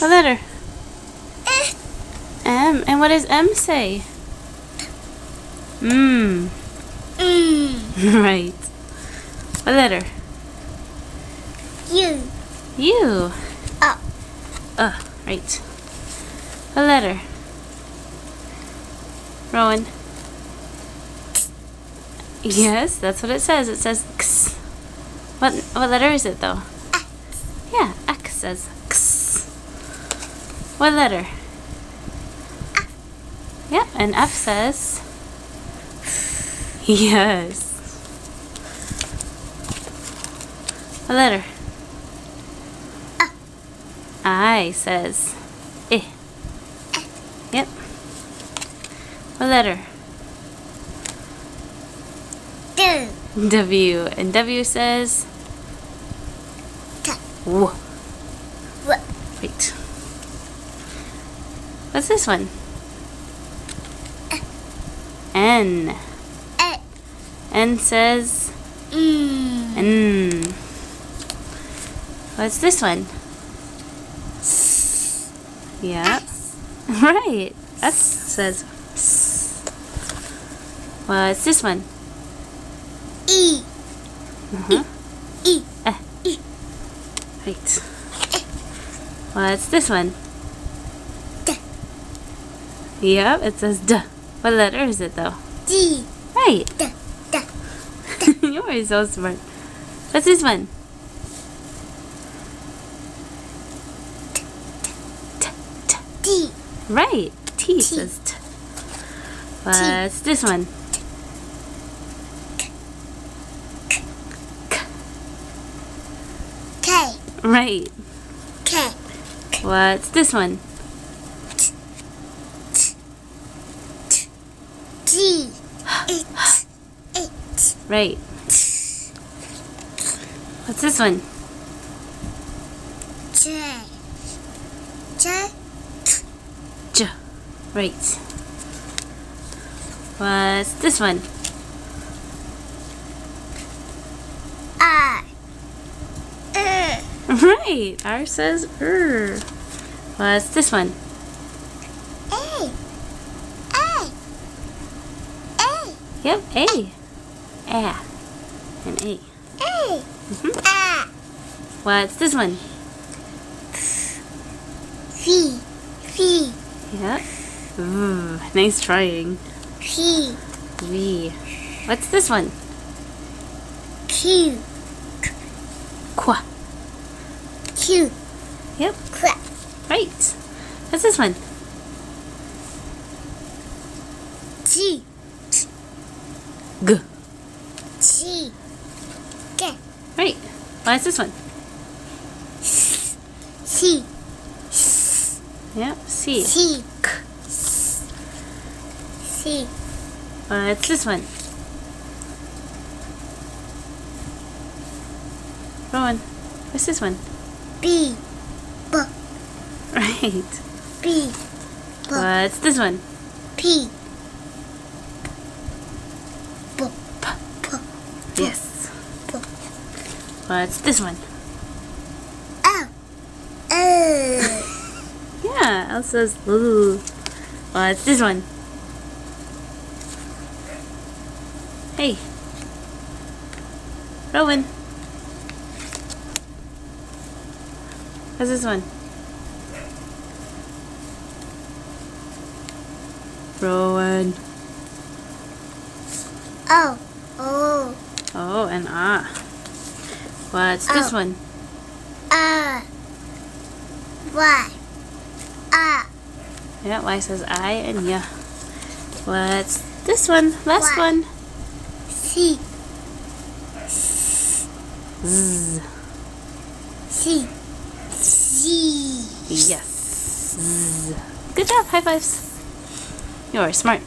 What letter? M. And what does M say? Right. What letter? U. U. Oh. Right. What letter? Rowan. Yes, that's what it says. It says X. What letter is it though? X. Yeah, X says X. What letter? F. Yeah, and F says yes. What letter? I says I. Yep. What letter? W. W. And W says T. W. W. Wait. What's this one? N. A. N says N. What's this one? Yeah. Right. S says S. What's this one? E. E. Right. What's this one? D. Yep, it says D. What letter is it though? D. Right. D. D. You are so smart. What's this one? D. Right. T says T. What's this one? K. Right. K. What's this one? G. H. H. Right. What's this one? J. J. J. Right. What's this one? I. Right. R says R. What's this one? A. A. A. Yep, A. A. And A. A. Mhm. What's this one? V. V. Yep. Ooh, nice trying. P. V. What's this one? Q. Qua. Q. Yep. Crap. Right. What's this one? G. G. G. G. Right. What's this one? C. Yep. C. C. K. C. What's this one? Rowan. What's this one? B. B. Right. B. B. What's this one? P. B. P. Yes. B. What's this one? L. L. Yeah. L says ooh. What's this one? Hey. Rowan. What's this one? Rowan. O. O. Oh, and ah. What's this Oh. one? Y. Yeah, Y says I and yeah. What's this one? Last Y. one. C. Z. C. C. Yes. Z. Good job. High fives. You're smart.